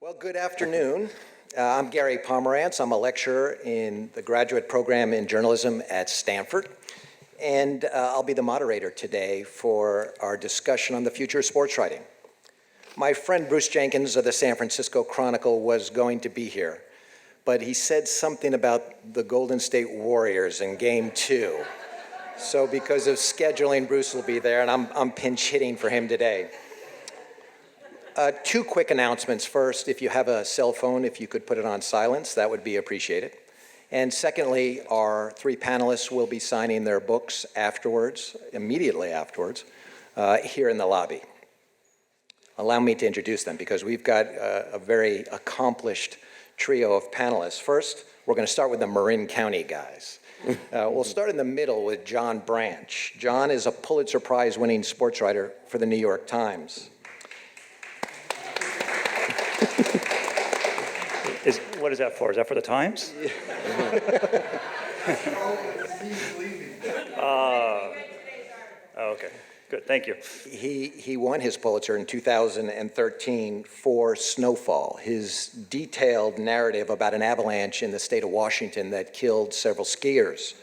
Well, good afternoon. I'm Gary Pomerantz. I'm a lecturer in the graduate program in journalism at Stanford, and I'll be the moderator today for our discussion on the future of sports writing. My friend Bruce Jenkins of the San Francisco Chronicle was going to be here, but he said something about the Golden State Warriors in Game 2. So because of scheduling, Bruce will be there, and I'm pinch hitting for him today. Two quick announcements. First, if you have a cell phone, if you could put it on silence, that would be appreciated. And secondly, our three panelists will be signing their books afterwards, immediately afterwards, here in the lobby. Allow me to introduce them because we've got a very accomplished trio of panelists. First, we're going to start with the Marin County guys. We'll start in the middle with John Branch. John is a Pulitzer Prize winning sports writer for the New York Times. What is that for? Is that for the Times? Okay, good, thank you. He won his Pulitzer in 2013 for Snowfall, his detailed narrative about an avalanche in the state of Washington that killed several skiers.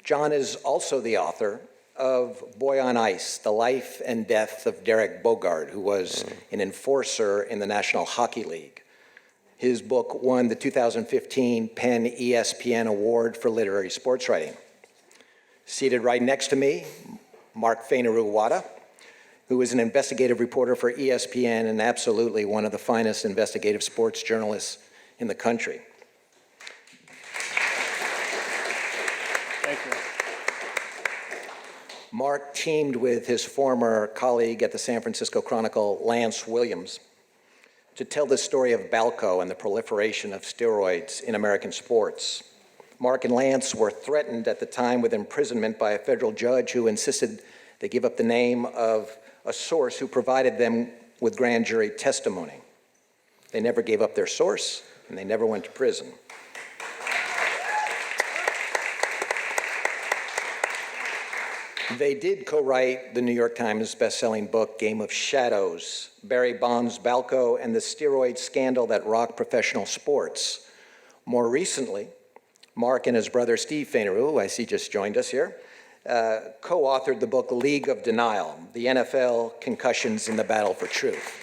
John is also the author of Boy on Ice, The Life and Death of Derek Boogaard, who was an enforcer in the National Hockey League. His book won the 2015 Penn ESPN Award for Literary Sports Writing. Seated right next to me, Mark Fainaru-Wada, who is an investigative reporter for ESPN and absolutely one of the finest investigative sports journalists in the country. Thank you. Mark teamed with his former colleague at the San Francisco Chronicle, Lance Williams, to tell the story of Balco and the proliferation of steroids in American sports. Mark and Lance were threatened at the time with imprisonment by a federal judge who insisted they give up the name of a source who provided them with grand jury testimony. They never gave up their source, and they never went to prison. They did co-write the New York Times best-selling book, Game of Shadows, Barry Bonds' Balco and the steroid scandal that rocked professional sports. More recently, Mark and his brother Steve Fainaru, who I see just joined us here, co-authored the book League of Denial, the NFL Concussions in the Battle for Truth.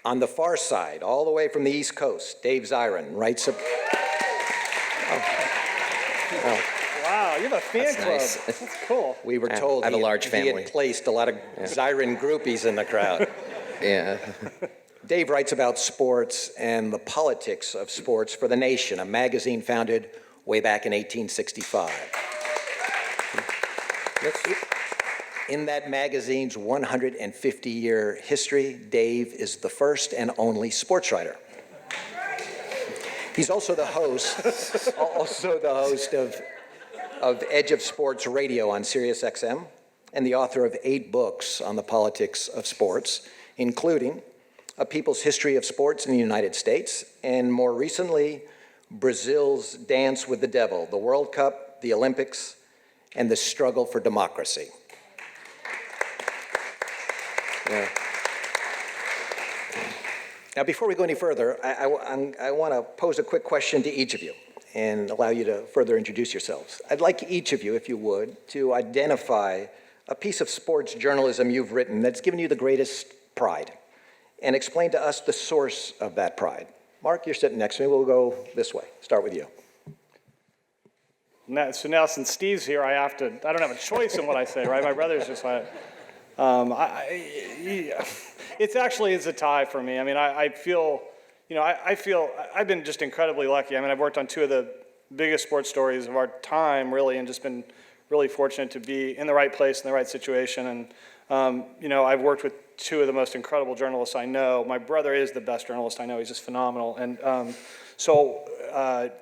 On the far side, all the way from the East Coast, Dave Zirin writes a... Wow, you have a fan club. Nice. That's cool. We were told I have a large he family. had placed a lot of Zirin groupies in the crowd. Yeah. Dave writes about sports and the politics of sports for The Nation, a magazine founded way back in 1865. In that magazine's 150-year history, Dave is the first and only sports writer. He's also the host of Edge of Sports Radio on Sirius XM, and the author of 8 books on the politics of sports, including A People's History of Sports in the United States, and more recently, Brazil's Dance with the Devil, the World Cup, the Olympics, and the Struggle for Democracy. Yeah. Now, before we go any further, I want to pose a quick question to each of you and allow you to further introduce yourselves. I'd like each of you, if you would, to identify a piece of sports journalism you've written that's given you the greatest pride and explain to us the source of that pride. Mark, you're sitting next to me. We'll go this way. Start with you. So now since Steve's here, I don't have a choice in what I say, right? My brother's just like, it actually is a tie for me. I mean, I feel I've been just incredibly lucky. I mean, I've worked on 2 of the biggest sports stories of our time, really, and just been really fortunate to be in the right place, in the right situation. And, I've worked with 2 of the most incredible journalists I know. My brother is the best journalist I know. He's just phenomenal. And so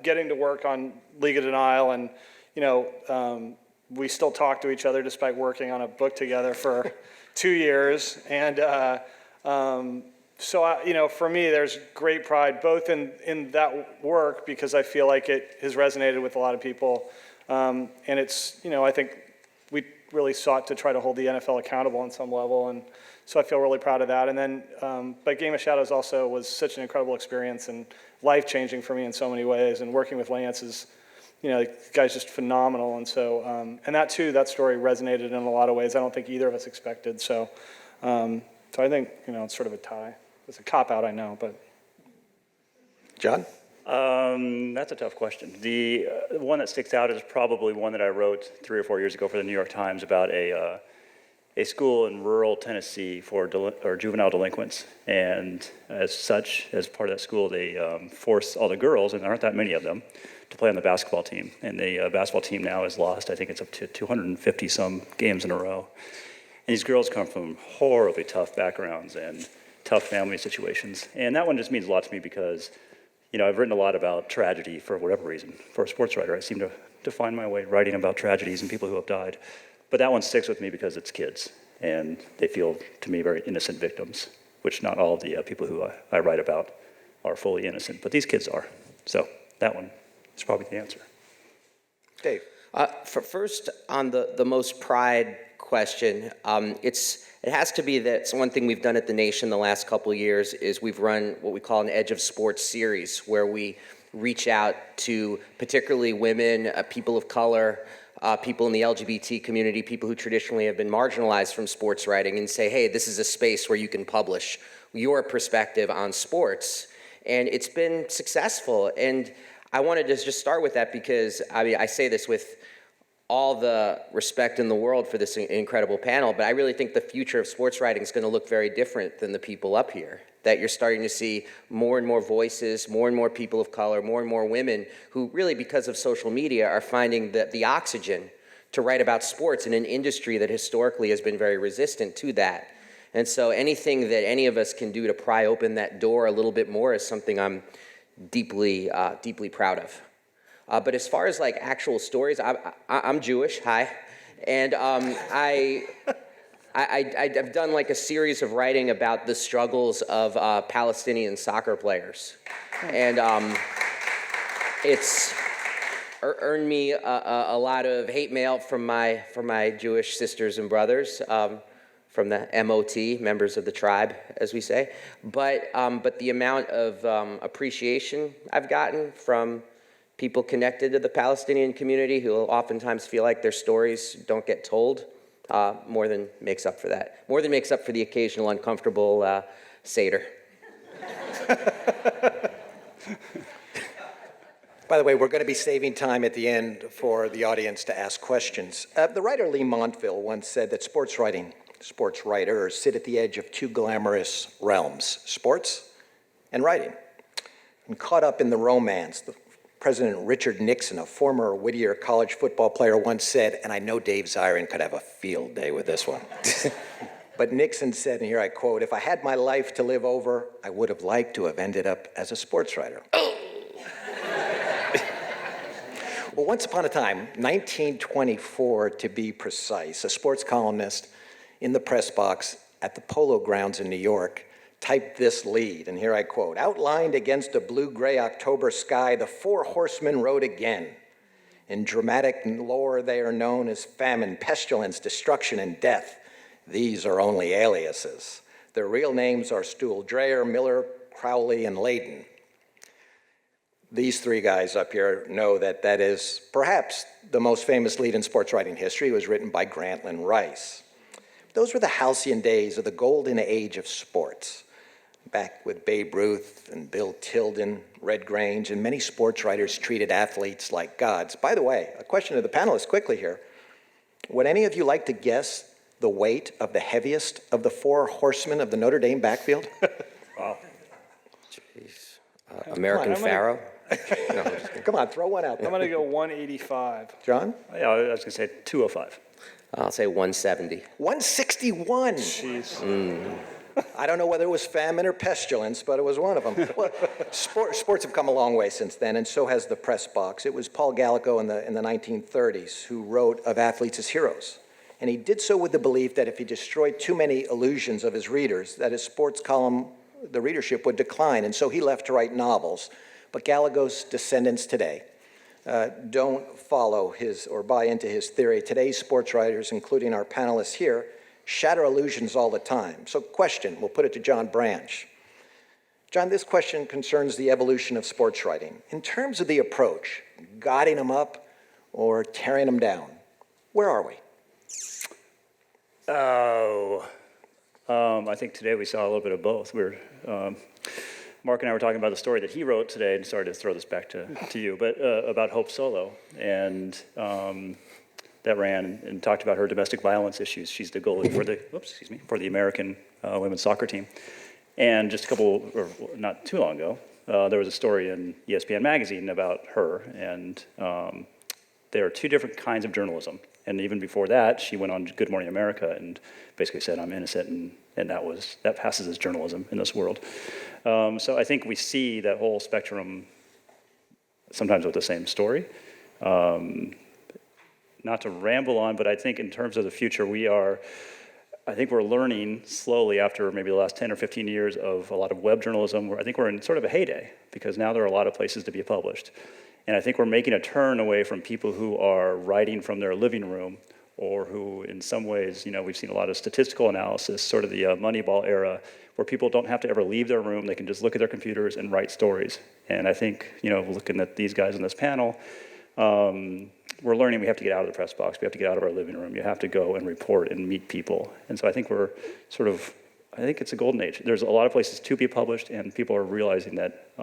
getting to work on League of Denial and, we still talk to each other despite working on a book together for 2 years. And so, for me, there's great pride both in that work because I feel like it has resonated with a lot of people. And it's, I think really sought to try to hold the NFL accountable on some level, and so I feel really proud of that. And then, but Game of Shadows also was such an incredible experience and life-changing for me in so many ways, and working with Lance is, the guy's just phenomenal, and so, and that too, that story resonated in a lot of ways I don't think either of us expected, so I think, it's sort of a tie. It's a cop-out, I know, but. John? That's a tough question. The one that sticks out is probably one that I wrote 3 or 4 years ago for the New York Times about a school in rural Tennessee for juvenile delinquents. And as such, as part of that school, they force all the girls, and there aren't that many of them, to play on the basketball team. And the basketball team now has lost, I think it's up to 250-some games in a row. And these girls come from horribly tough backgrounds and tough family situations. And that one just means a lot to me because I've written a lot about tragedy for whatever reason. For a sports writer, I seem to find my way writing about tragedies and people who have died. But that one sticks with me because it's kids, and they feel, to me, very innocent victims, which not all of the people who I write about are fully innocent, but these kids are. So that one is probably the answer. Dave? First, on the most pride question, it has to be that one thing we've done at The Nation the last couple of years is we've run what we call an Edge of Sports series, where we reach out to particularly women, people of color, people in the LGBT community, people who traditionally have been marginalized from sports writing, and say, hey, this is a space where you can publish your perspective on sports. And it's been successful. And I wanted to just start with that because, I say this with all the respect in the world for this incredible panel, but I really think the future of sports writing is going to look very different than the people up here. That you're starting to see more and more voices, more and more people of color, more and more women who really, because of social media, are finding the oxygen to write about sports in an industry that historically has been very resistant to that. And so anything that any of us can do to pry open that door a little bit more is something I'm deeply proud of. But as far as like actual stories, I'm Jewish, hi, and I've done like a series of writing about the struggles of Palestinian soccer players, and it's earned me a lot of hate mail from my Jewish sisters and brothers, from the MOT, members of the tribe, as we say. But the amount of appreciation I've gotten from people connected to the Palestinian community who oftentimes feel like their stories don't get told, more than makes up for that. More than makes up for the occasional uncomfortable Seder. By the way, we're going to be saving time at the end for the audience to ask questions. The writer Lee Montville once said that sports writers sit at the edge of two glamorous realms, sports and writing. And caught up in the romance, President Richard Nixon, a former Whittier College football player, once said, and I know Dave Zirin could have a field day with this one, but Nixon said, and here I quote, "If I had my life to live over, I would have liked to have ended up as a sports writer." Well, once upon a time, 1924 to be precise, a sports columnist in the press box at the Polo Grounds in New York typed this lead, and here I quote, "Outlined against a blue-gray October sky, the four horsemen rode again. In dramatic lore, they are known as famine, pestilence, destruction, and death. These are only aliases. Their real names are Stuhl Dreher, Miller, Crowley, and Layden." These three guys up here know that that is perhaps the most famous lead in sports writing history. It was written by Grantland Rice. Those were the halcyon days of the golden age of sports. Back with Babe Ruth and Bill Tilden, Red Grange, and many sports writers treated athletes like gods. By the way, a question to the panelists quickly here. Would any of you like to guess the weight of the heaviest of the four horsemen of the Notre Dame backfield? Wow. Jeez. American Pharaoh? No, come on, throw one out there. I'm going to go 185. John? Yeah, I was going to say 205. I'll say 170. 161. Jeez. I don't know whether it was famine or pestilence, but it was one of them. Well, sports have come a long way since then, and so has the press box. It was Paul Gallico in the 1930s who wrote of athletes as heroes. And he did so with the belief that if he destroyed too many illusions of his readers, that his sports column, the readership would decline, and so he left to write novels. But Gallico's descendants today, don't follow his or buy into his theory. Today's sports writers, including our panelists here, shatter illusions all the time. So question, we'll put it to John Branch. John, this question concerns the evolution of sports writing. In terms of the approach, guiding them up or tearing them down, where are we? I think today we saw a little bit of both. Mark and I were talking about the story that he wrote today, and sorry to throw this back to you, but about Hope Solo, and that ran and talked about her domestic violence issues. She's the goalie for the American women's soccer team. And just not too long ago, there was a story in ESPN magazine about her, and there are two different kinds of journalism. And even before that, she went on Good Morning America and basically said, I'm innocent, and that passes as journalism in this world. So I think we see that whole spectrum sometimes with the same story. Not to ramble on, but I think in terms of the future, I think we're learning slowly after maybe the last 10 or 15 years of a lot of web journalism, where I think we're in sort of a heyday, because now there are a lot of places to be published. And I think we're making a turn away from people who are writing from their living room, or who in some ways, we've seen a lot of statistical analysis, sort of the Moneyball era, where people don't have to ever leave their room. They can just look at their computers and write stories. And I think, looking at these guys in this panel, we're learning we have to get out of the press box. We have to get out of our living room. You have to go and report and meet people. And so I think I think it's a golden age. There's a lot of places to be published, and people are realizing that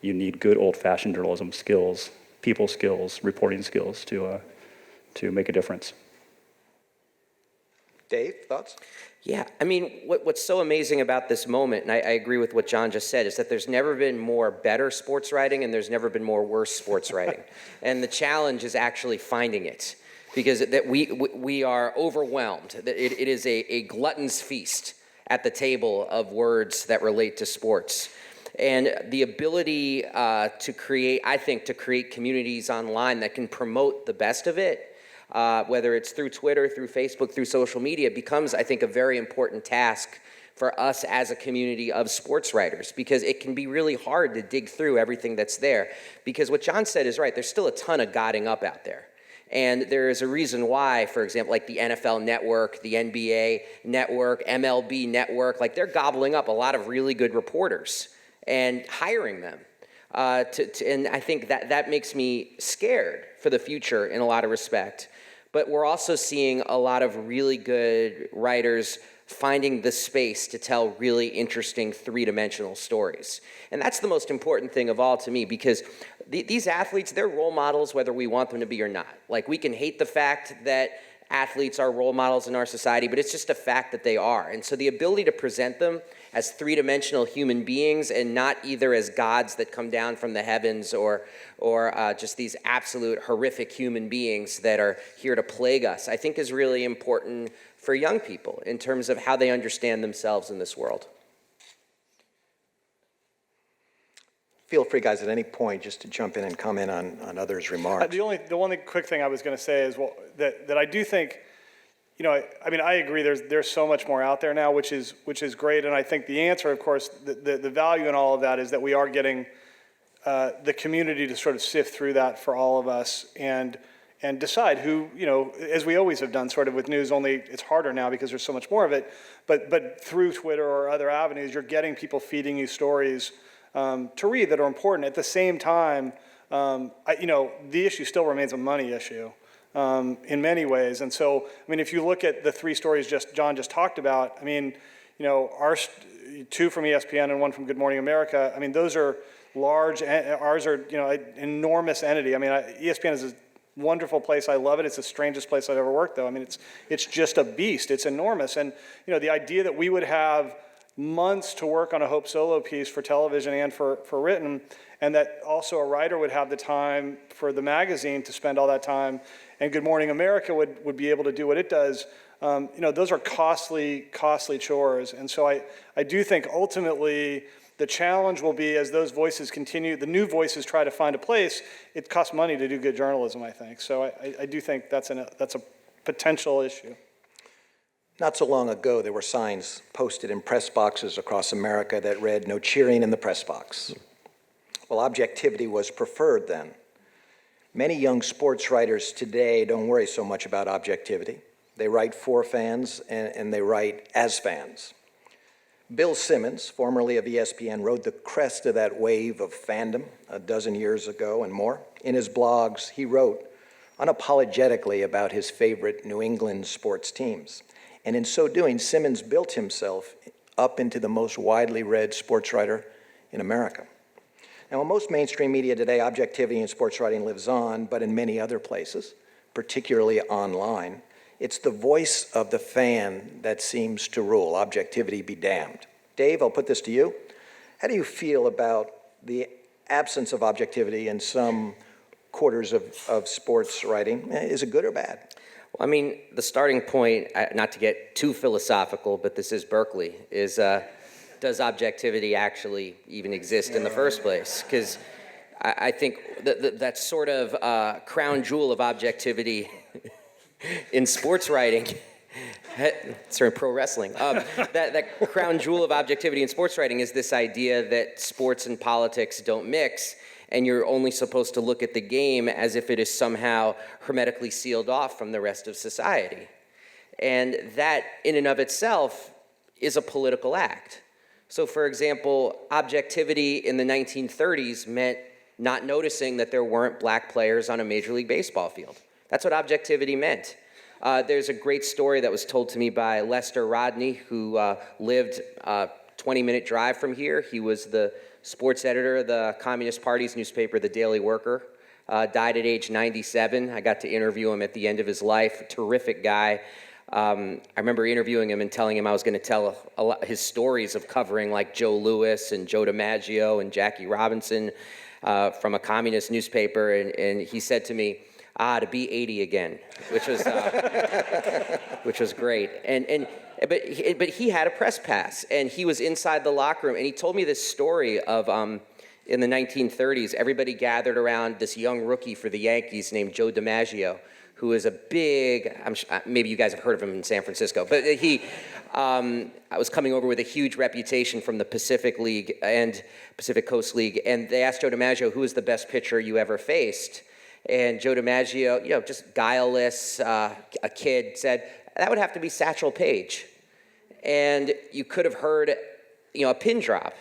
you need good old-fashioned journalism skills, people skills, reporting skills to make a difference. Dave, thoughts? Yeah, I mean, what's so amazing about this moment, and I agree with what John just said, is that there's never been more better sports writing and there's never been more worse sports writing. And the challenge is actually finding it, because that we are overwhelmed. It is a glutton's feast at the table of words that relate to sports. And the ability to create communities online that can promote the best of it, whether it's through Twitter, through Facebook, through social media, becomes, I think, a very important task for us as a community of sports writers, because it can be really hard to dig through everything that's there. Because what John said is right, there's still a ton of godding up out there. And there is a reason why, for example, like the NFL Network, the NBA Network, MLB Network, like they're gobbling up a lot of really good reporters and hiring them. And I think that makes me scared for the future in a lot of respect. But we're also seeing a lot of really good writers finding the space to tell really interesting three-dimensional stories. And that's the most important thing of all to me, because these athletes, they're role models whether we want them to be or not. Like, we can hate the fact that athletes are role models in our society, but it's just a fact that they are. And so the ability to present them as three-dimensional human beings, and not either as gods that come down from the heavens or just these absolute horrific human beings that are here to plague us, I think is really important for young people in terms of how they understand themselves in this world. Feel free, guys, at any point just to jump in and comment on others' remarks. The only quick thing I was going to say is that I do think, I agree. There's so much more out there now, which is great. And I think the answer, of course, the value in all of that is that we are getting the community to sort of sift through that for all of us and decide who, as we always have done, sort of with news. Only it's harder now because there's so much more of it. But through Twitter or other avenues, you're getting people feeding you stories to read that are important. At the same time, the issue still remains a money issue in many ways. And so, if you look at the three stories John just talked about, our two from ESPN and one from Good Morning America, those are large. Ours are, an enormous entity. ESPN is a wonderful place. I love it. It's the strangest place I've ever worked, though. It's just a beast. It's enormous. And, the idea that we would have months to work on a Hope Solo piece for television and for written, and that also a writer would have the time for the magazine to spend all that time, and Good Morning America would be able to do what it does. Those are costly chores. And so I do think ultimately the challenge will be, as those voices continue, the new voices try to find a place, it costs money to do good journalism, I think. So I do think that's a potential issue. Not so long ago, there were signs posted in press boxes across America that read, "No cheering in the press box." Well, objectivity was preferred then. Many young sports writers today don't worry so much about objectivity. They write for fans and they write as fans. Bill Simmons, formerly of ESPN, rode the crest of that wave of fandom a dozen years ago and more. In his blogs, he wrote unapologetically about his favorite New England sports teams. And in so doing, Simmons built himself up into the most widely read sports writer in America. Now, in most mainstream media today, objectivity in sports writing lives on, but in many other places, particularly online, it's the voice of the fan that seems to rule. Objectivity be damned. Dave, I'll put this to you. How do you feel about the absence of objectivity in some quarters of sports writing? Is it good or bad? Well, I mean, the starting point, not to get too philosophical, but this is Berkeley, is does objectivity actually even exist in the first place? Because I think that sort of crown jewel of objectivity in sports writing, sorry, pro wrestling, that crown jewel of objectivity in sports writing is this idea that sports and politics don't mix, and you're only supposed to look at the game as if it is somehow hermetically sealed off from the rest of society. And that, in and of itself, is a political act. So, for example, objectivity in the 1930s meant not noticing that there weren't black players on a Major League Baseball field. That's what objectivity meant. There's a great story that was told to me by Lester Rodney, who lived a 20-minute drive from here. He was the sports editor of the Communist Party's newspaper, The Daily Worker. Died at age 97. I got to interview him at the end of his life. A terrific guy. I remember interviewing him and telling him I was going to tell his stories of covering like Joe Louis and Joe Dimaggio and Jackie Robinson from a communist newspaper, and he said to me, to be 80 again, which was great. But he had a press pass, and he was inside the locker room, and he told me this story of in the 1930s, everybody gathered around this young rookie for the Yankees named Joe Dimaggio, who is a big, maybe you guys have heard of him in San Francisco, but I was coming over with a huge reputation from the Pacific League and Pacific Coast League, and they asked Joe Dimaggio, who is the best pitcher you ever faced? And Joe Dimaggio, just guileless, a kid, said, that would have to be Satchel Paige. And you could have heard, a pin drop.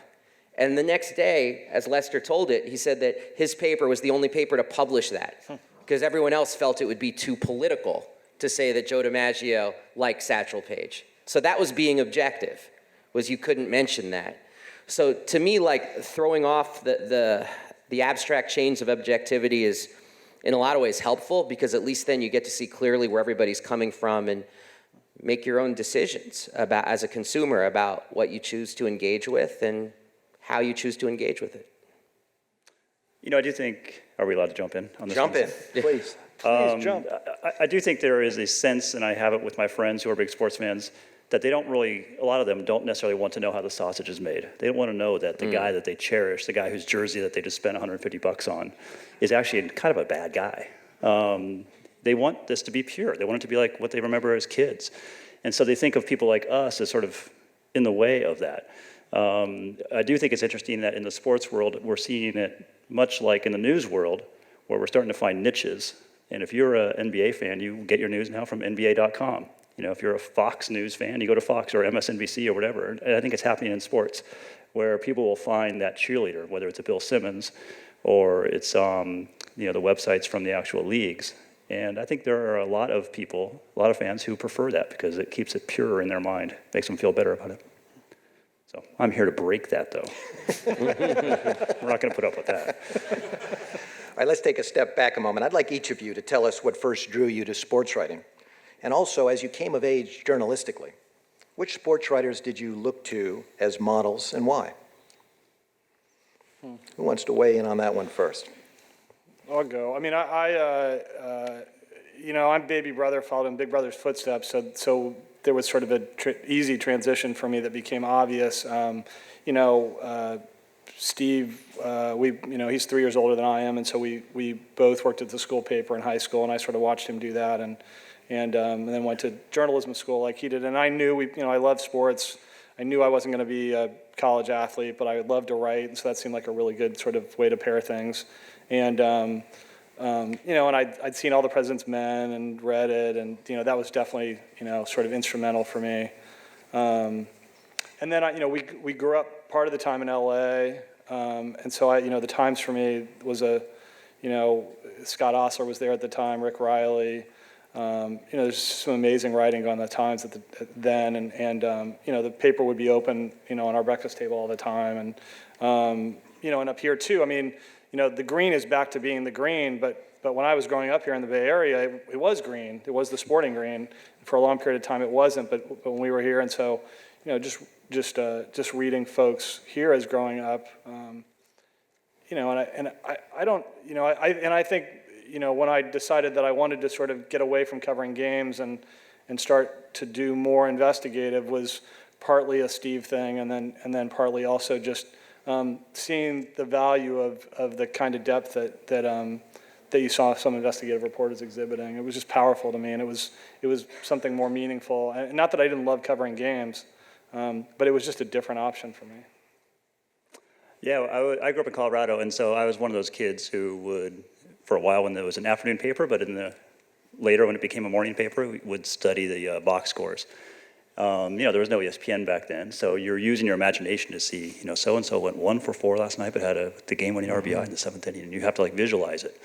And the next day, as Lester told it, he said that his paper was the only paper to publish that, because everyone else felt it would be too political to say that Joe Dimaggio liked Satchel Paige. So that was being objective, was you couldn't mention that. So to me, like, throwing off the abstract chains of objectivity is, in a lot of ways, helpful, because at least then you get to see clearly where everybody's coming from and make your own decisions about, as a consumer, about what you choose to engage with and how you choose to engage with it. I do think, are we allowed to jump in on this? Jump in, please. Please jump. I do think there is a sense, and I have it with my friends who are big sports fans, that they don't really, a lot of them don't necessarily want to know how the sausage is made. They don't want to know that the guy that they cherish, the guy whose jersey that they just spent $150 on, is actually kind of a bad guy. They want this to be pure. They want it to be like what they remember as kids. And so they think of people like us as sort of in the way of that. I do think it's interesting that in the sports world, we're seeing it much like in the news world, where we're starting to find niches. And if you're an NBA fan, you get your news now from NBA.com. If you're a Fox News fan, you go to Fox or MSNBC or whatever. And I think it's happening in sports, where people will find that cheerleader, whether it's a Bill Simmons or it's the websites from the actual leagues. And I think there are a lot of people, a lot of fans who prefer that because it keeps it pure in their mind, makes them feel better about it. So I'm here to break that, though. We're not going to put up with that. All right, let's take a step back a moment. I'd like each of you to tell us what first drew you to sports writing. And also, as you came of age journalistically, which sports writers did you look to as models and why? Who wants to weigh in on that one first? I'll go. I mean, I'm baby brother, followed in Big Brother's footsteps, so there was sort of an easy transition for me that became obvious. Steve, he's 3 years older than I am, and so we both worked at the school paper in high school, and I sort of watched him do that, and then went to journalism school like he did. And I knew, I loved sports. I knew I wasn't going to be a college athlete, but I would love to write, and so that seemed like a really good sort of way to pair things. And And I'd seen All the President's Men and read it, and that was definitely sort of instrumental for me. And then we grew up part of the time in LA, and so the Times for me was Scott Osler was there at the time, Rick Riley. There's some amazing writing on the Times then, and the paper would be open, on our breakfast table all the time, and up here too. I mean, the green is back to being the green, but when I was growing up here in the Bay Area, it was green. It was the sporting green. For a long period of time, it wasn't, but when we were here, and so, just reading folks here as growing up, I think. When I decided that I wanted to sort of get away from covering games and start to do more investigative was partly a Steve thing, and then partly also just seeing the value of the kind of depth that you saw some investigative reporters exhibiting. It was just powerful to me, and it was something more meaningful. And not that I didn't love covering games, but it was just a different option for me. Yeah, I grew up in Colorado, and so I was one of those kids who would, for a while when there was an afternoon paper, but later when it became a morning paper, we would study the box scores. There was no ESPN back then, so you're using your imagination to see, so-and-so went 1 for 4 last night, but had the game-winning RBI in the 7th inning, and you have to visualize it.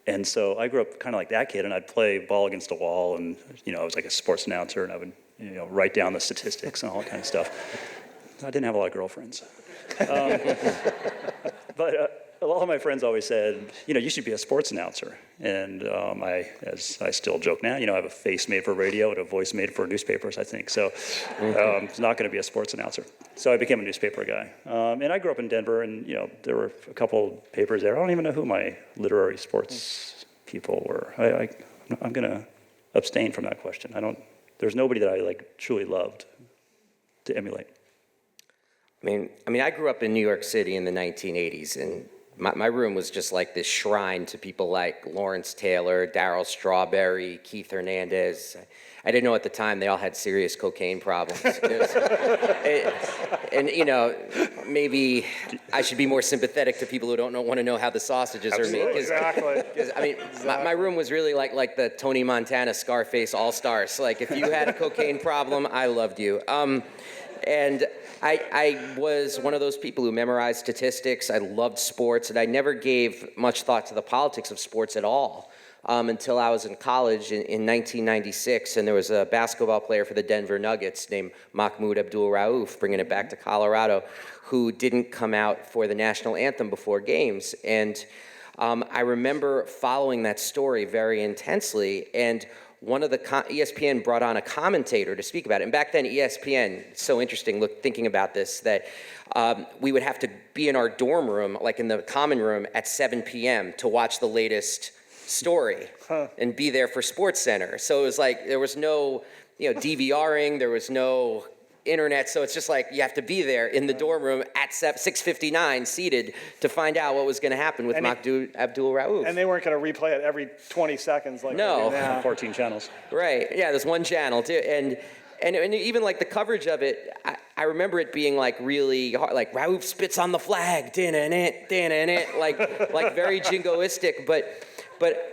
And so I grew up kind of like that kid, and I'd play ball against the wall, and I was like a sports announcer, and I would write down the statistics and all that kind of stuff. I didn't have a lot of girlfriends. But a lot of my friends always said, you should be a sports announcer. And as I still joke now, I have a face made for radio and a voice made for newspapers, I think. So it's not going to be a sports announcer. So I became a newspaper guy. And I grew up in Denver, and there were a couple papers there. I don't even know who my literary sports people were. I'm going to abstain from that question. There's nobody that I truly loved to emulate. I mean, I grew up in New York City in the 1980s, and my room was just like this shrine to people like Lawrence Taylor, Darryl Strawberry, Keith Hernandez. I didn't know at the time they all had serious cocaine problems. Maybe I should be more sympathetic to people who don't want to know how the sausages are made. Exactly. My room was really like the Tony Montana Scarface All-Stars. If you had a cocaine problem, I loved you. And I was one of those people who memorized statistics. I loved sports, and I never gave much thought to the politics of sports at all until I was in college in 1996, and there was a basketball player for the Denver Nuggets named Mahmoud Abdul-Rauf, bringing it back to Colorado, who didn't come out for the national anthem before games. And I remember following that story very intensely, and one of the ESPN brought on a commentator to speak about it. And back then, ESPN, it's so interesting, thinking about this, that we would have to be in our dorm room, in the common room, at 7 p.m. to watch the latest story and be there for SportsCenter. So it was there was no, DVRing, there was no internet, so it's just you have to be there in the dorm room at 6:59 seated to find out what was going to happen with Mahmoud Abdul-Rauf. And they weren't going to replay it every 20 seconds No. 14 channels. Right, yeah, there's one channel too. And even the coverage of it, I remember it being really hard, Rauf spits on the flag, very jingoistic, but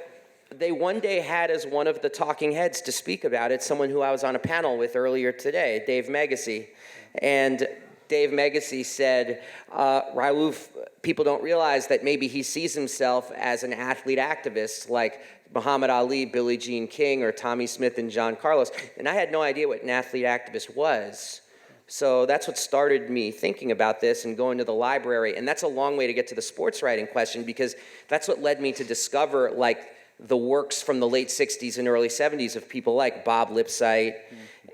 they one day had as one of the talking heads to speak about it someone who I was on a panel with earlier today, Dave Megacy. And Dave Megacy said, Rauf, people don't realize that maybe he sees himself as an athlete activist like Muhammad Ali, Billie Jean King, or Tommy Smith and John Carlos. And I had no idea what an athlete activist was. So that's what started me thinking about this and going to the library. And that's a long way to get to the sports writing question, because that's what led me to discover the works from the late 60s and early 70s of people like Bob Lipsyte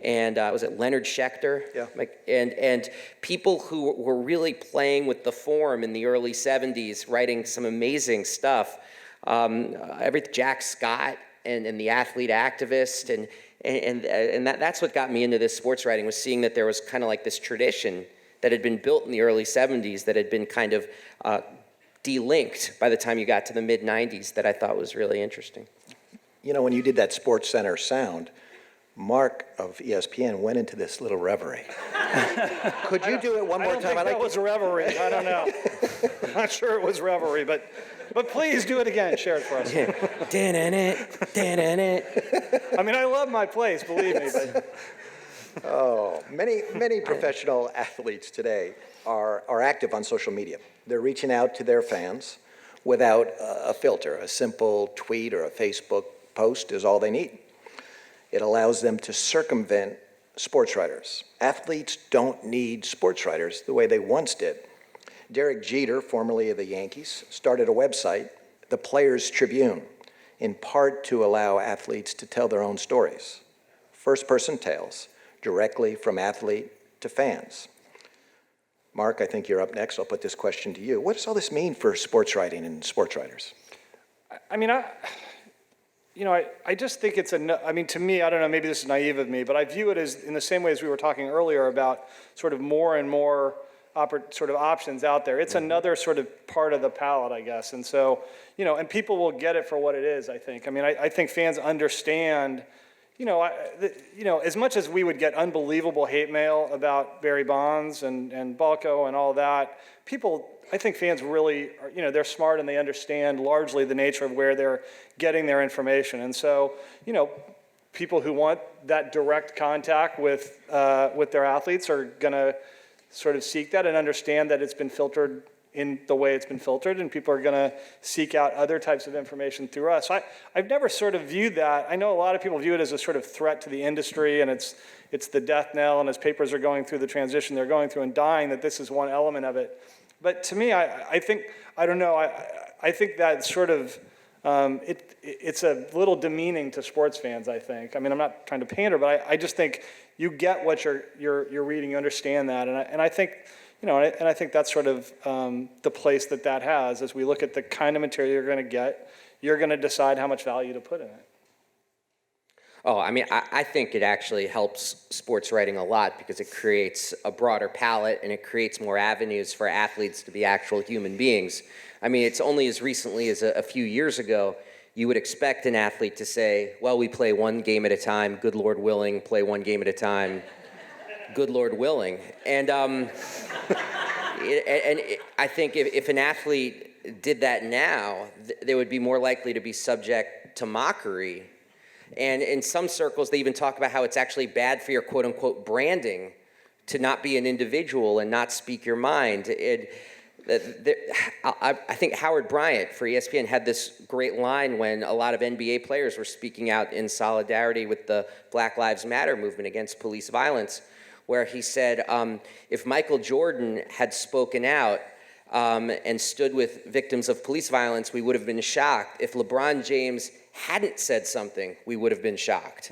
and was it Leonard Schechter? Yeah. And people who were really playing with the form in the early 70s, writing some amazing stuff. Jack Scott and the athlete activist and that's what got me into this sports writing, was seeing that there was kind of this tradition that had been built in the early 70s that had been kind of delinked by the time you got to the mid-90s that I thought was really interesting. When you did that SportsCenter sound, Mark of ESPN went into this little reverie. Could you do it one I more don't time? think that was revelry. I don't know. I'm not sure it was revelry, but please do it again. Share it for us. I mean, I love my place, believe me. But Many professional athletes today are active on social media. They're reaching out to their fans without a filter. A simple tweet or a Facebook post is all they need. It allows them to circumvent sports writers. Athletes don't need sports writers the way they once did. Derek Jeter, formerly of the Yankees, started a website, the Players Tribune, in part to allow athletes to tell their own stories. First-person tales, directly from athlete to fans. Mark, I think you're up next. I'll put this question to you. What does all this mean for sports writing and sports writers? I mean, I just think it's I mean, to me, I don't know, maybe this is naive of me, but I view it as in the same way as we were talking earlier about sort of more and more sort of options out there. It's another sort of part of the palette, I guess. And so, and people will get it for what it is, I think. I mean, I think fans understand, as much as we would get unbelievable hate mail about Barry Bonds and Balco and all that, I think fans really, they're smart and they understand largely the nature of where they're getting their information. And so, people who want that direct contact with their athletes are going to sort of seek that and understand that it's been filtered in the way it's been filtered, and people are going to seek out other types of information through us. So I've never sort of viewed that. I know a lot of people view it as a sort of threat to the industry, and it's the death knell, and as papers are going through the transition they're going through and dying, that this is one element of it. But to me, I think, I don't know, I think that sort of, it's a little demeaning to sports fans, I think. I mean, I'm not trying to pander, but I just think you get what you're reading, you understand that, and I think, and I think that's sort of the place that has. As we look at the kind of material you're going to get, you're going to decide how much value to put in it. Oh, I mean, I think it actually helps sports writing a lot because it creates a broader palette and it creates more avenues for athletes to be actual human beings. I mean, it's only as recently as a few years ago you would expect an athlete to say, well, we play one game at a time, good Lord willing, play one game at a time, good Lord willing. And I think if an athlete did that now, they would be more likely to be subject to mockery. And in some circles, they even talk about how it's actually bad for your quote-unquote branding to not be an individual and not speak your mind. I think Howard Bryant for ESPN had this great line when a lot of NBA players were speaking out in solidarity with the Black Lives Matter movement against police violence, where he said, if Michael Jordan had spoken out and stood with victims of police violence, we would have been shocked. If LeBron James hadn't said something, we would have been shocked.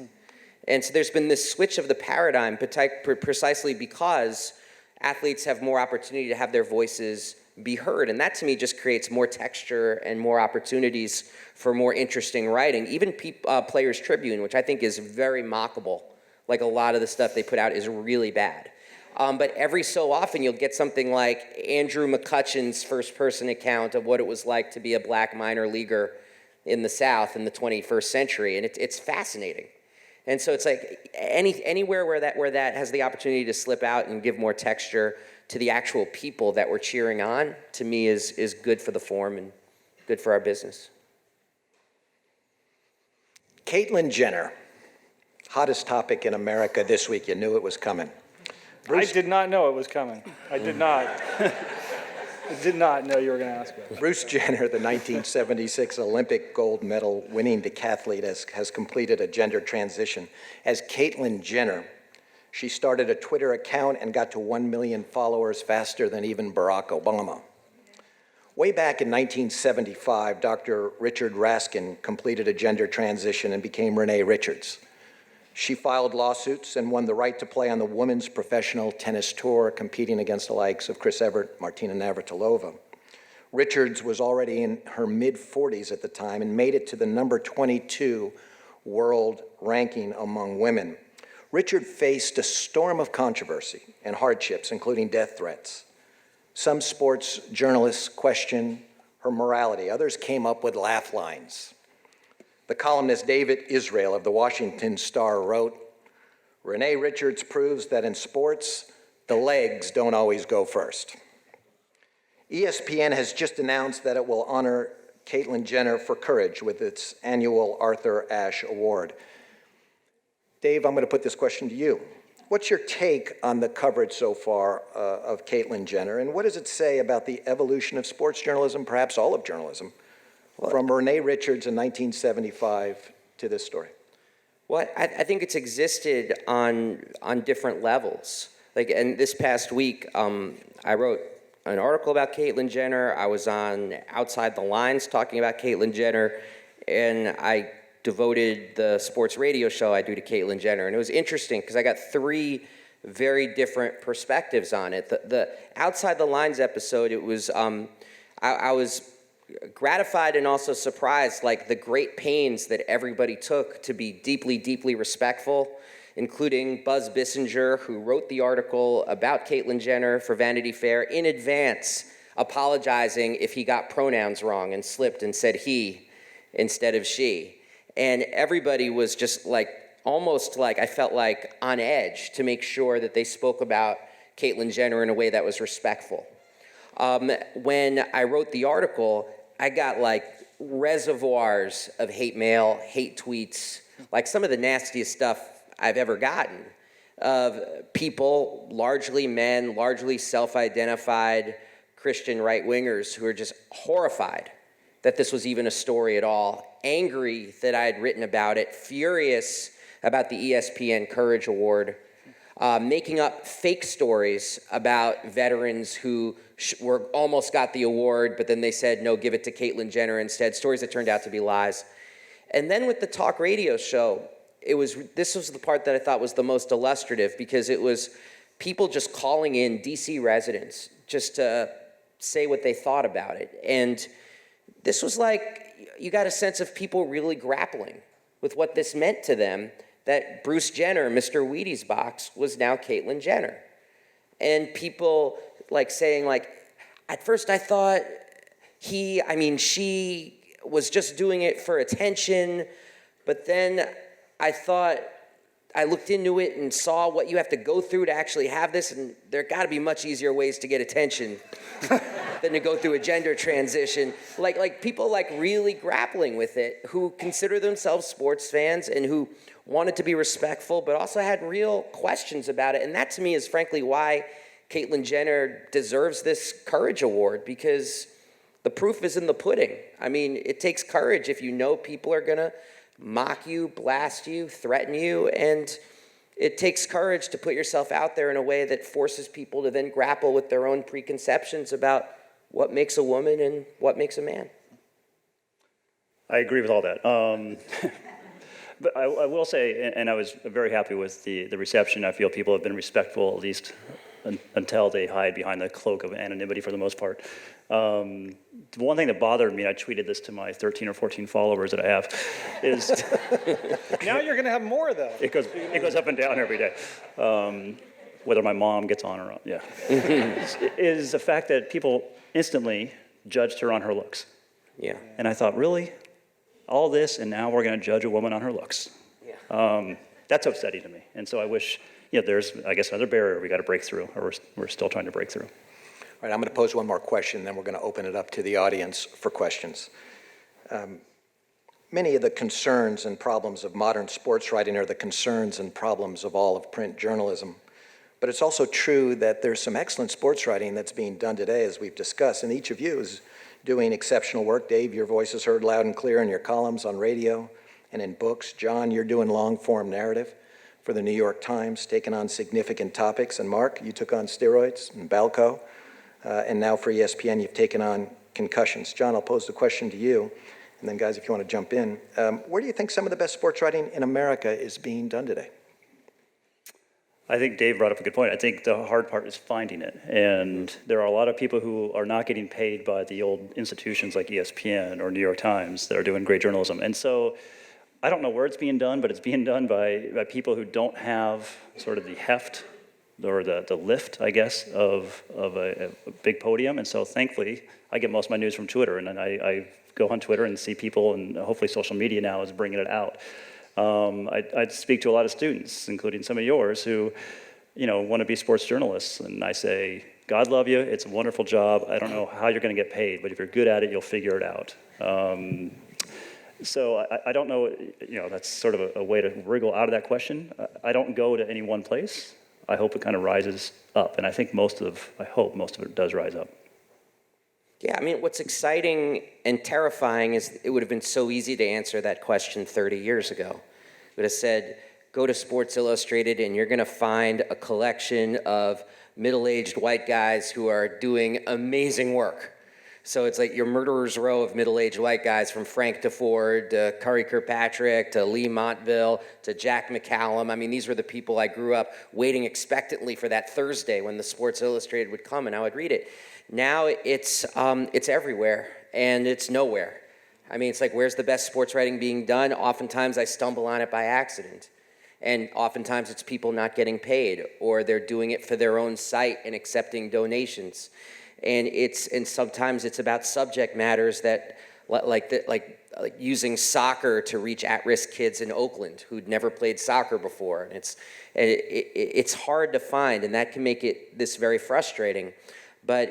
And so there's been this switch of the paradigm precisely because athletes have more opportunity to have their voices be heard. And that to me just creates more texture and more opportunities for more interesting writing. Even Players Tribune, which I think is very mockable, like a lot of the stuff they put out is really bad. But every so often you'll get something like Andrew McCutcheon's first-person account of what it was like to be a black minor leaguer in the South in the 21st century, and it's fascinating. And so it's like anywhere where that has the opportunity to slip out and give more texture to the actual people that we're cheering on, to me is good for the form and good for our business. Caitlyn Jenner, hottest topic in America this week. You knew it was coming. I did not know it was coming. I did not. I did not know you were going to ask about it. Bruce Jenner, the 1976 Olympic gold medal winning decathlete, has completed a gender transition. As Caitlyn Jenner, she started a Twitter account and got to 1 million followers faster than even Barack Obama. Way back in 1975, Dr. Richard Raskin completed a gender transition and became Renee Richards. She filed lawsuits and won the right to play on the women's professional tennis tour, competing against the likes of Chris Evert, Martina Navratilova. Richards was already in her mid-40s at the time and made it to the number 22 world ranking among women. Richard faced a storm of controversy and hardships, including death threats. Some sports journalists questioned her morality. Others came up with laugh lines. The columnist David Israel of the Washington Star wrote, "Renee Richards proves that in sports, the legs don't always go first. ESPN has just announced that it will honor Caitlyn Jenner for courage with its annual Arthur Ashe Award. Dave, I'm going to put this question to you. What's your take on the coverage so far of Caitlyn Jenner, and what does it say about the evolution of sports journalism, perhaps all of journalism, from Renee Richards in 1975 to this story? Well, I think it's existed on different levels. Like, and this past week, I wrote an article about Caitlyn Jenner. I was on Outside the Lines talking about Caitlyn Jenner, and I devoted the sports radio show I do to Caitlyn Jenner. And it was interesting because I got three very different perspectives on it. The Outside the Lines episode, it was, I was gratified and also surprised, like the great pains that everybody took to be deeply, deeply respectful, including Buzz Bissinger, who wrote the article about Caitlyn Jenner for Vanity Fair in advance, apologizing if he got pronouns wrong and slipped and said he instead of she. And everybody was just like, almost like, I felt like on edge to make sure that they spoke about Caitlyn Jenner in a way that was respectful. When I wrote the article, I got like reservoirs of hate mail, hate tweets, like some of the nastiest stuff I've ever gotten, of people, largely men, largely self-identified Christian right-wingers who are just horrified that this was even a story at all, angry that I had written about it, furious about the ESPN Courage Award, making up fake stories about veterans who were almost got the award, but then they said, no, give it to Caitlyn Jenner instead, stories that turned out to be lies. And then with the talk radio show, this was the part that I thought was the most illustrative, because it was people just calling in, DC residents, just to say what they thought about it. And this was like, you got a sense of people really grappling with what this meant to them, that Bruce Jenner, Mr. Wheaties box, was now Caitlyn Jenner. And people like saying like, at first I thought she was just doing it for attention, but then I looked into it and saw what you have to go through to actually have this, and there got to be much easier ways to get attention than to go through a gender transition. Like people like really grappling with it, who consider themselves sports fans and who wanted to be respectful, but also had real questions about it. And that to me is frankly why Caitlyn Jenner deserves this Courage Award, because the proof is in the pudding. I mean, it takes courage if you know people are gonna mock you, blast you, threaten you, and it takes courage to put yourself out there in a way that forces people to then grapple with their own preconceptions about what makes a woman and what makes a man. I agree with all that. But I will say, and I was very happy with the reception. I feel people have been respectful, at least until they hide behind the cloak of anonymity for the most part. The one thing that bothered me, and I tweeted this to my 13 or 14 followers that I have, is Now you're going to have more, though. it goes up and down every day, whether my mom gets on or not. Yeah, is the fact that people instantly judged her on her looks. Yeah. And I thought, really? All this, and now we're going to judge a woman on her looks. Yeah. That's upsetting to me. And so I wish, there's, I guess, another barrier we got to break through, or we're still trying to break through. All right, I'm going to pose one more question, then we're going to open it up to the audience for questions. Many of the concerns and problems of modern sports writing are the concerns and problems of all of print journalism. But it's also true that there's some excellent sports writing that's being done today, as we've discussed, and each of you is doing exceptional work. Dave, your voice is heard loud and clear in your columns on radio and in books. John, you're doing long-form narrative for the New York Times, taking on significant topics. And Mark, you took on steroids and Balco. And now for ESPN, you've taken on concussions. John, I'll pose the question to you. And then guys, if you want to jump in, where do you think some of the best sports writing in America is being done today? I think Dave brought up a good point. I think the hard part is finding it. And there are a lot of people who are not getting paid by the old institutions like ESPN or New York Times that are doing great journalism. And so I don't know where it's being done, but it's being done by people who don't have sort of the heft or the lift, I guess, of a big podium. And so thankfully, I get most of my news from Twitter. And then I go on Twitter and see people, and hopefully social media now is bringing it out. I speak to a lot of students, including some of yours, who want to be sports journalists. And I say, God love you. It's a wonderful job. I don't know how you're going to get paid, but if you're good at it, you'll figure it out. So I don't know, that's sort of a way to wriggle out of that question. I don't go to any one place. I hope it kind of rises up. And I hope most of it does rise up. Yeah, I mean, what's exciting and terrifying is it would have been so easy to answer that question 30 years ago. It would have said, go to Sports Illustrated and you're going to find a collection of middle-aged white guys who are doing amazing work. So it's like your murderer's row of middle-aged white guys, from Frank DeFord to Curry Kirkpatrick to Lee Montville to Jack McCallum. I mean, these were the people I grew up waiting expectantly for that Thursday when the Sports Illustrated would come and I would read it. Now it's everywhere and it's nowhere. I mean, it's like, where's the best sports writing being done? Oftentimes I stumble on it by accident. And oftentimes it's people not getting paid, or they're doing it for their own site and accepting donations. And sometimes it's about subject matters that, like using soccer to reach at-risk kids in Oakland who'd never played soccer before. And it's hard to find, and that can make this very frustrating. But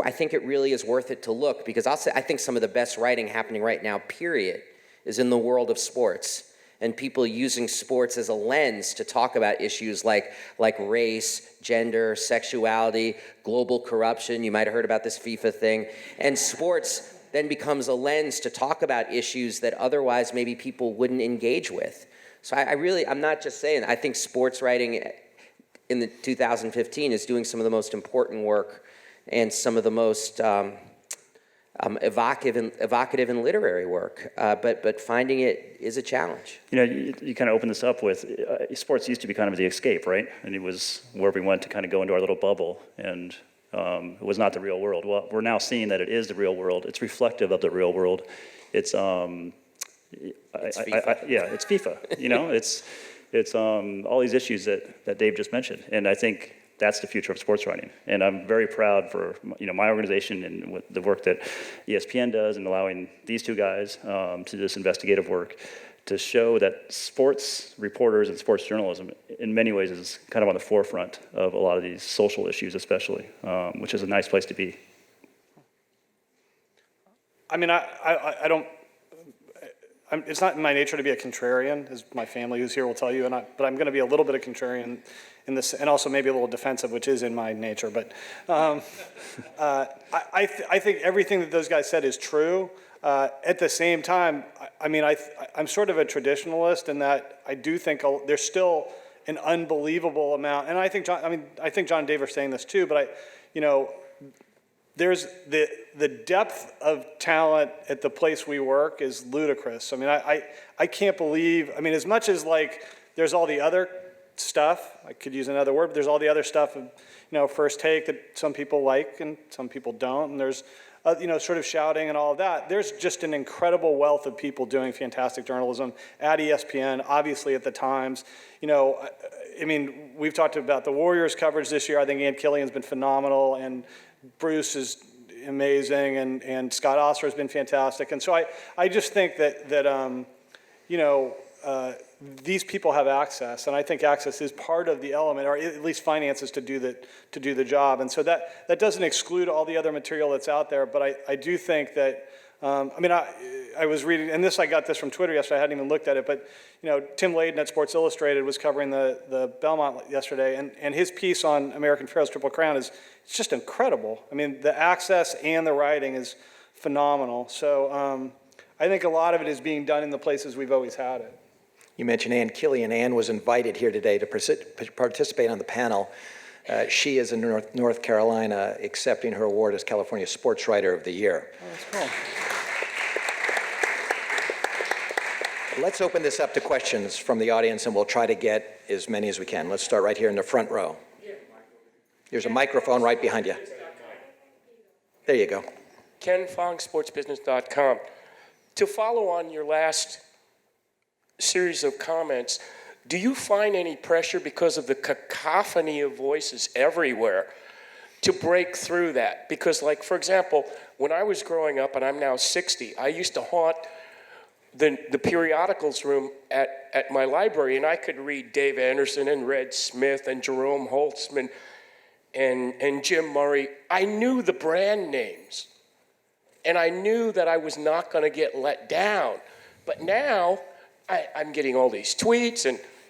I think it really is worth it to look, because I think some of the best writing happening right now, period, is in the world of sports. And people using sports as a lens to talk about issues like race, gender, sexuality, global corruption. You might have heard about this FIFA thing. And sports then becomes a lens to talk about issues that otherwise maybe people wouldn't engage with. So I'm not just saying, I think sports writing in the 2015 is doing some of the most important work and some of the most evocative and literary work, but finding it is a challenge. You kind of open this up with, sports used to be kind of the escape, right? And it was where we went to kind of go into our little bubble, and it was not the real world. Well, we're now seeing that it is the real world. It's reflective of the real world. It's FIFA. It's FIFA. It's all these issues that Dave just mentioned, and I think that's the future of sports writing. And I'm very proud for my organization and with the work that ESPN does, and allowing these two guys to do this investigative work to show that sports reporters and sports journalism in many ways is kind of on the forefront of a lot of these social issues, especially, which is a nice place to be. I mean, I don't. It's not in my nature to be a contrarian, as my family who's here will tell you, but I'm going to be a little bit of contrarian in this, and also maybe a little defensive, which is in my nature. But I think everything that those guys said is true. At the same time, I'm sort of a traditionalist in that I do think there's still an unbelievable amount, and I think John and Dave are saying this too, but there's the depth of talent at the place we work is ludicrous. I mean, I can't believe, as much as there's all the other stuff, I could use another word, but there's all the other stuff of, First Take that some people like and some people don't, and there's, sort of shouting and all of that. There's just an incredible wealth of people doing fantastic journalism at ESPN, obviously at the Times. We've talked about the Warriors coverage this year. I think Ann Killian's been phenomenal, and Bruce is amazing, and Scott Oster has been fantastic. And so I just think that these people have access, and I think access is part of the element, or at least finances to do the job. And so that doesn't exclude all the other material that's out there, but I do think that, I was reading, and I got this from Twitter yesterday, I hadn't even looked at it, but Tim Layden at Sports Illustrated was covering the Belmont yesterday, and his piece on American Pharaoh's Triple Crown it's just incredible. The access and the writing is phenomenal. So I think a lot of it is being done in the places we've always had it. You mentioned Ann Killian. Ann was invited here today to participate on the panel. She is in North Carolina, accepting her award as California Sports Writer of the Year. Oh, that's cool. Let's open this up to questions from the audience, and we'll try to get as many as we can. Let's start right here in the front row. There's a microphone right behind you. There you go. Ken Fong, sportsbusiness.com. To follow on your last series of comments, do you find any pressure because of the cacophony of voices everywhere to break through that? Because, for example, when I was growing up, and I'm now 60, I used to haunt the periodicals room at at my library, and I could read Dave Anderson and Red Smith and Jerome Holtzman and Jim Murray. I knew the brand names, and I knew that I was not going to get let down. But now I'm getting all these tweets,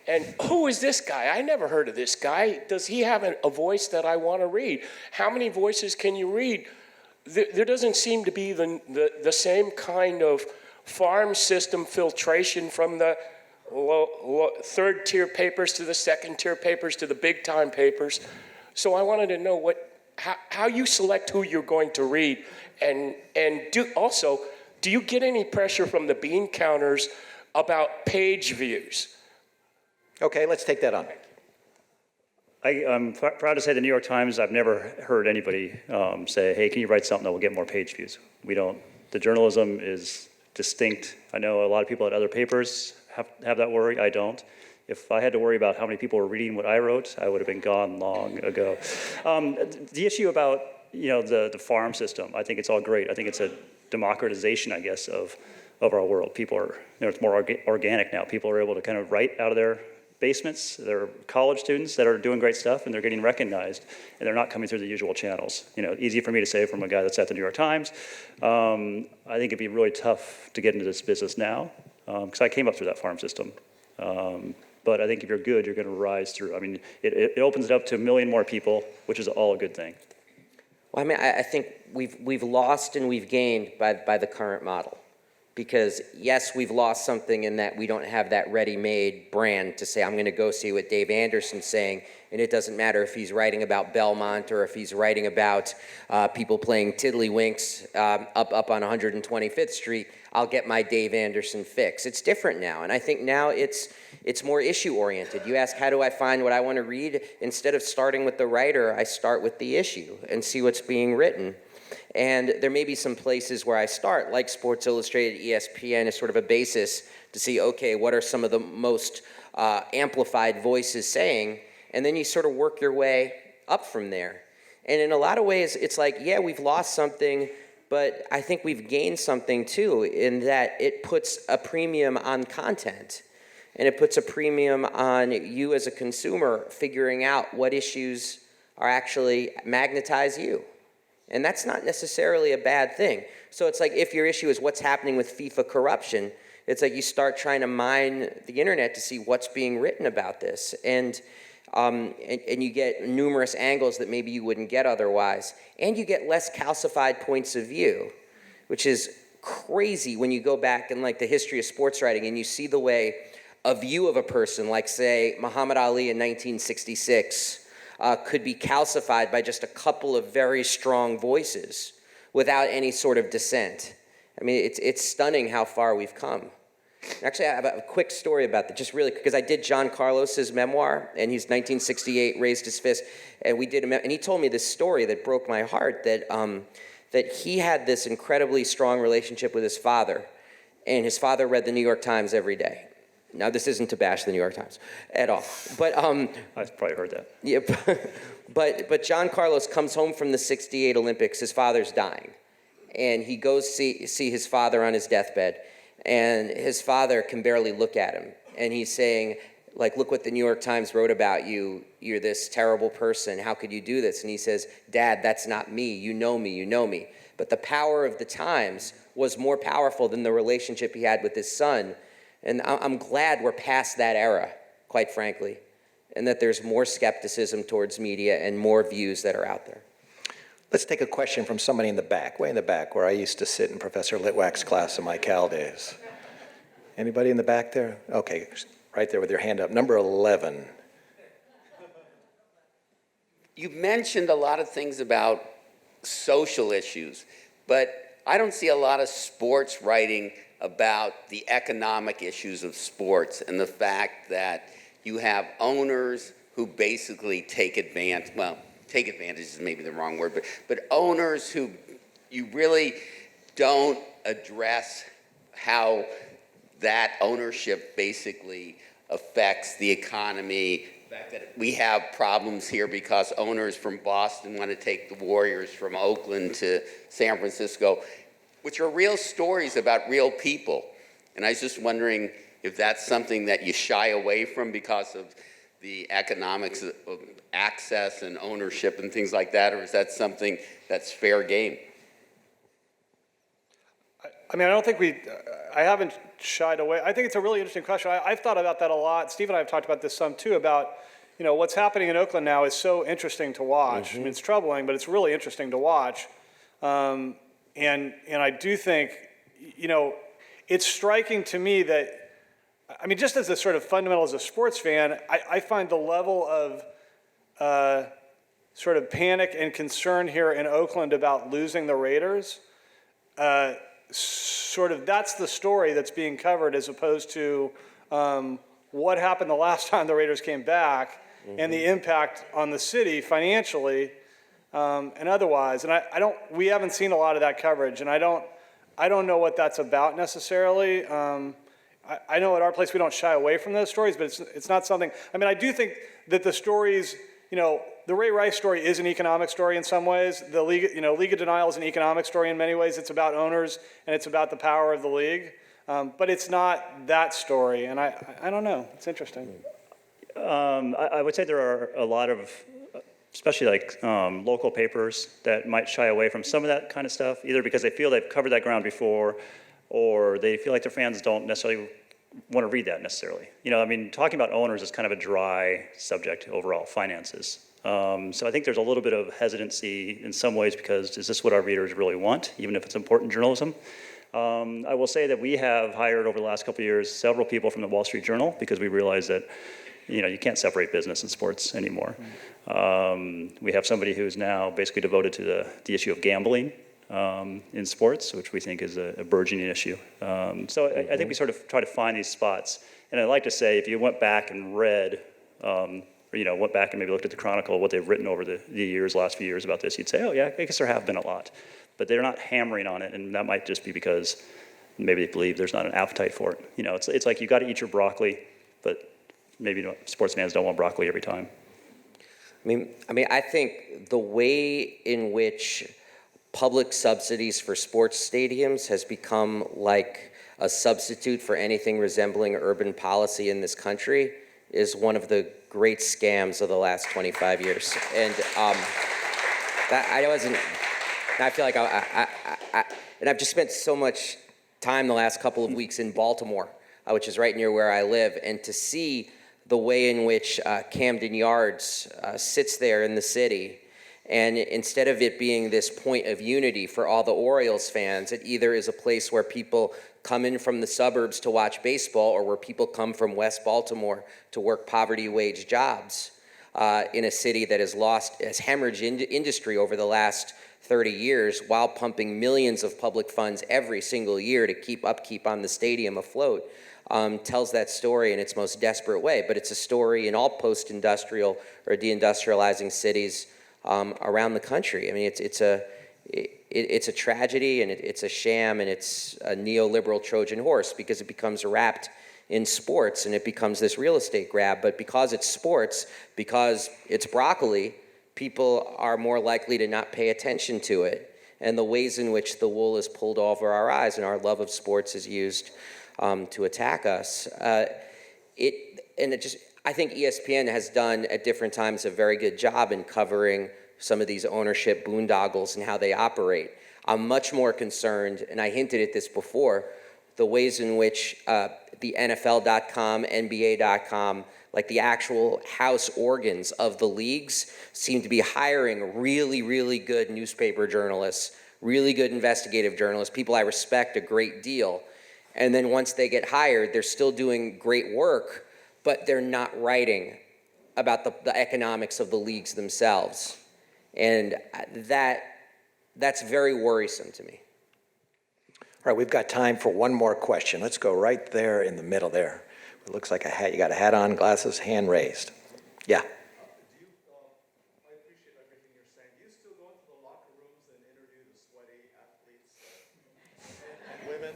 and who is this guy? I never heard of this guy. Does he have a voice that I want to read? How many voices can you read? There doesn't seem to be the same kind of farm system filtration from the third-tier papers to the second-tier papers to the big-time papers. So I wanted to know how you select who you're going to read, and do you get any pressure from the bean counters about page views? Okay, let's take that on. I'm proud to say the New York Times, I've never heard anybody say, hey, can you write something that will get more page views? We don't. The journalism is distinct. I know a lot of people at other papers have that worry. I don't. If I had to worry about how many people were reading what I wrote, I would have been gone long ago. The issue about the farm system, I think it's all great. I think it's a democratization, I guess, of our world. People are, it's more organic now. People are able to kind of write out of their basements. They're college students that are doing great stuff, and they're getting recognized, and they're not coming through the usual channels. Easy for me to say from a guy that's at the New York Times. I think it'd be really tough to get into this business now, because I came up through that farm system. But I think if you're good, you're going to rise through. I mean, it opens it up to a million more people, which is all a good thing. Well, I mean, I think we've lost and we've gained by the current model. Because yes, we've lost something in that we don't have that ready-made brand to say, I'm going to go see what Dave Anderson's saying, and it doesn't matter if he's writing about Belmont or if he's writing about people playing tiddlywinks up on 125th Street. I'll get my Dave Anderson fix. It's different now, and I think now it's more issue-oriented. You ask, how do I find what I want to read? Instead of starting with the writer, I start with the issue and see what's being written. And there may be some places where I start, like Sports Illustrated, ESPN, as sort of a basis to see, okay, what are some of the most amplified voices saying? And then you sort of work your way up from there. And in a lot of ways, it's like, yeah, we've lost something, but I think we've gained something too, in that it puts a premium on content. And it puts a premium on you as a consumer figuring out what issues are actually magnetize you. And that's not necessarily a bad thing. So it's like if your issue is what's happening with FIFA corruption, it's like you start trying to mine the internet to see what's being written about this. And you get numerous angles that maybe you wouldn't get otherwise. And you get less calcified points of view, which is crazy when you go back in like the history of sports writing and you see the way a view of a person, like say Muhammad Ali in 1966, could be calcified by just a couple of very strong voices without any sort of dissent. I mean, it's stunning how far we've come. Actually, I have a quick story about that, just really, because I did John Carlos's memoir, and he's 1968, raised his fist, and we did and he told me this story that broke my heart, that he had this incredibly strong relationship with his father, and his father read the New York Times every day. Now, this isn't to bash the New York Times at all, but I've probably heard that. Yeah, but John Carlos comes home from the '68 Olympics. His father's dying, and he goes see his father on his deathbed, and his father can barely look at him, and he's saying, like, look what the New York Times wrote about you. You're this terrible person. How could you do this? And he says, Dad, that's not me. You know me. You know me. But the power of the Times was more powerful than the relationship he had with his son. And I'm glad we're past that era, quite frankly, and that there's more skepticism towards media and more views that are out there. Let's take a question from somebody in the back, way in the back, where I used to sit in Professor Litwack's class in my Cal days. Anybody in the back there? Okay, right there with your hand up. Number 11. You mentioned a lot of things about social issues, but I don't see a lot of sports writing about the economic issues of sports and the fact that you have owners who basically take advantage is maybe the wrong word, but owners who you really don't address how that ownership basically affects the economy. The fact that we have problems here because owners from Boston want to take the Warriors from Oakland to San Francisco, which are real stories about real people. And I was just wondering if that's something that you shy away from because of the economics of access and ownership and things like that, or is that something that's fair game? I mean, I don't think I haven't shied away. I think it's a really interesting question. I've thought about that a lot. Steve and I have talked about this some too, about, what's happening in Oakland now is so interesting to watch. I mean, it's troubling, but it's really interesting to watch. And I do think, it's striking to me that, I mean, just as a sort of fundamental as a sports fan, I find the level of sort of panic and concern here in Oakland about losing the Raiders, sort of that's the story that's being covered as opposed to what happened the last time the Raiders came back and the impact on the city financially and otherwise. And we haven't seen a lot of that coverage, and I don't know what that's about necessarily. I know at our place we don't shy away from those stories, but it's not something. I mean, I do think that the stories, the Ray Rice story is an economic story in some ways. The league, League of Denial is an economic story in many ways. It's about owners and it's about the power of the league, but it's not that story. And I don't know. It's interesting. I would say there are a lot of, especially like local papers that might shy away from some of that kind of stuff, either because they feel they've covered that ground before, or they feel like their fans don't necessarily want to read that necessarily. I mean, talking about owners is kind of a dry subject overall, finances. So I think there's a little bit of hesitancy in some ways because is this what our readers really want, even if it's important journalism? I will say that we have hired over the last couple of years several people from the Wall Street Journal because we realize that you can't separate business and sports anymore. We have somebody who's now basically devoted to the issue of gambling in sports, which we think is a burgeoning issue. So I think we sort of try to find these spots. And I'd like to say, if you went back and read, or went back and maybe looked at the Chronicle, what they've written over the last few years about this, you'd say, oh yeah, I guess there have been a lot. But they're not hammering on it, and that might just be because maybe they believe there's not an appetite for it. It's like you got to eat your broccoli, but maybe sports fans don't want broccoli every time. I mean, I think the way in which public subsidies for sports stadiums has become like a substitute for anything resembling urban policy in this country is one of the great scams of the last 25 years. And I feel like and I've just spent so much time the last couple of weeks in Baltimore, which is right near where I live, and to see the way in which Camden Yards sits there in the city. And instead of it being this point of unity for all the Orioles fans, it either is a place where people come in from the suburbs to watch baseball or where people come from West Baltimore to work poverty wage jobs in a city that has hemorrhaged industry over the last 30 years while pumping millions of public funds every single year to keep upkeep on the stadium afloat. Tells that story in its most desperate way, but it's a story in all post-industrial or deindustrializing cities around the country. I mean, it's a tragedy, and it's a sham, and it's a neoliberal Trojan horse because it becomes wrapped in sports and it becomes this real estate grab. But because it's sports, because it's broccoli, people are more likely to not pay attention to it. And the ways in which the wool is pulled over our eyes and our love of sports is used to attack us. I think ESPN has done at different times a very good job in covering some of these ownership boondoggles and how they operate. I'm much more concerned, and I hinted at this before, the ways in which the NFL.com, NBA.com, like the actual house organs of the leagues seem to be hiring really, really good newspaper journalists, really good investigative journalists, people I respect a great deal. And then once they get hired, they're still doing great work, but they're not writing about the economics of the leagues themselves. And that's very worrisome to me. All right, we've got time for one more question. Let's go right there in the middle there. It looks like a hat. You got a hat on, glasses, hand raised. Yeah. I appreciate everything you're saying. Do you still go into the locker rooms and interview the sweaty athletes and women?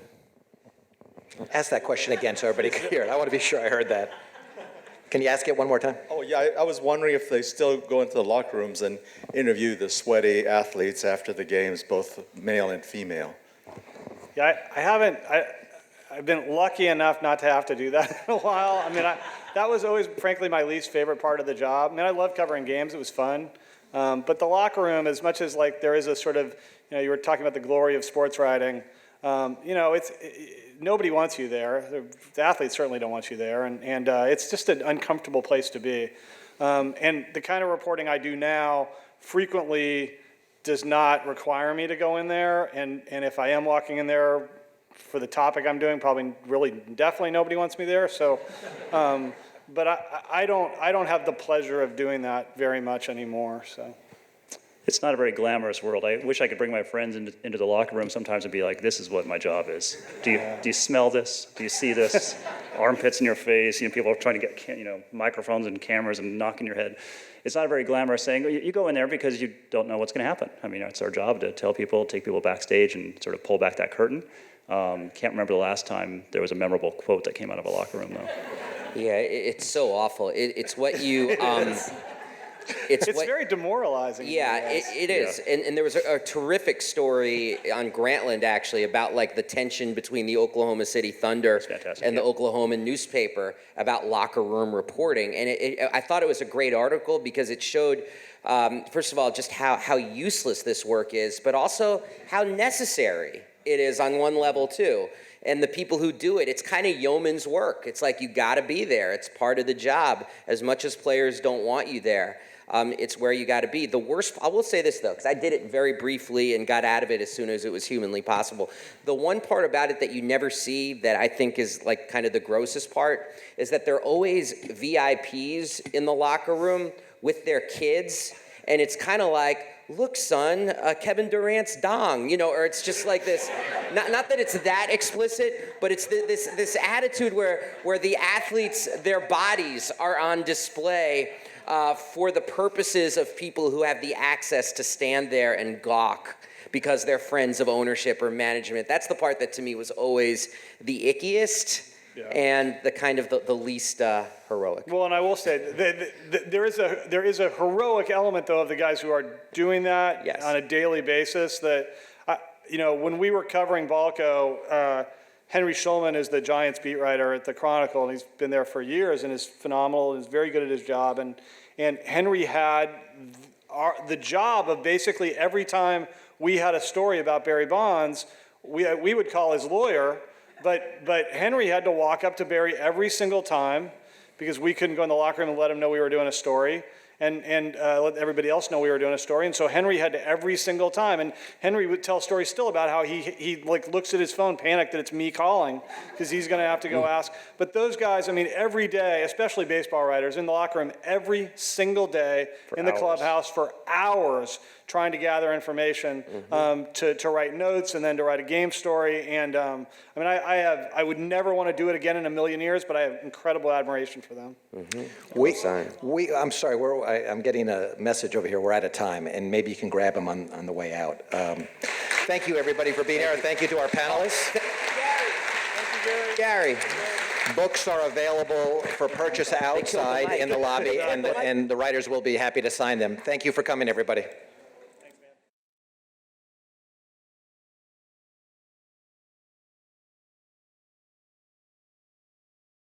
Ask that question again so everybody can hear it. I want to be sure I heard that. Can you ask it one more time? Oh, yeah, I was wondering if they still go into the locker rooms and interview the sweaty athletes after the games, both male and female. Yeah, I haven't. I've been lucky enough not to have to do that in a while. I mean, that was always, frankly, my least favorite part of the job. I mean, I love covering games. It was fun. But the locker room, as much as like there is a sort of, you were talking about the glory of sports writing, nobody wants you there. The athletes certainly don't want you there. And it's just an uncomfortable place to be. And the kind of reporting I do now frequently does not require me to go in there. And if I am walking in there for the topic I'm doing, probably really definitely nobody wants me there. So, but I don't have the pleasure of doing that very much anymore. So. It's not a very glamorous world. I wish I could bring my friends into the locker room sometimes and be like, this is what my job is. Do you smell this? Do you see this? Armpits in your face, people are trying to get microphones and cameras and knocking your head. It's not a very glamorous thing. You go in there because you don't know what's going to happen. I mean, it's our job to tell people, take people backstage and sort of pull back that curtain. Can't remember the last time there was a memorable quote that came out of a locker room, though. Yeah, it's so awful. It's what you... It's very demoralizing. Yeah, it is. And there was a terrific story on Grantland, actually, about like the tension between the Oklahoma City Thunder and the Oklahoman newspaper about locker room reporting. And I thought it was a great article because it showed, first of all, just how useless this work is, but also how necessary it is on one level, too. And the people who do it, it's kind of yeoman's work. It's like you got to be there. It's part of the job. As much as players don't want you there, it's where you got to be. The worst, I will say this, though, because I did it very briefly and got out of it as soon as it was humanly possible. The one part about it that you never see that I think is like kind of the grossest part is that there are always VIPs in the locker room with their kids. And it's kind of like, look, son, Kevin Durant's dong, or it's just like this, not that it's that explicit, but it's this attitude where the athletes, their bodies are on display for the purposes of people who have the access to stand there and gawk because they're friends of ownership or management. That's the part that to me was always the ickiest. Yeah. And the kind of the least heroic. Well, and I will say there is a heroic element though of the guys who are doing that on a daily basis. That when we were covering Balco, Henry Schulman is the Giants beat writer at the Chronicle, and he's been there for years and is phenomenal and is very good at his job. And Henry had the job of basically every time we had a story about Barry Bonds, we would call his lawyer. But Henry had to walk up to Barry every single time because we couldn't go in the locker room and let him know we were doing a story and let everybody else know we were doing a story. And so Henry had to every single time. And Henry would tell stories still about how he like looks at his phone, panicked that it's me calling because he's going to have to go ask. But those guys, I mean, every day, especially baseball writers, in the locker room every single day in the clubhouse for hours trying to gather information to write notes and then to write a game story. And I mean, I would never want to do it again in a million years, but I have incredible admiration for them. I'm sorry, I'm getting a message over here. We're out of time, and maybe you can grab them on the way out. Thank you, everybody, for being here, and thank you to our panelists. Gary. Books are available for purchase outside in the lobby, and the writers will be happy to sign them. Thank you for coming, everybody.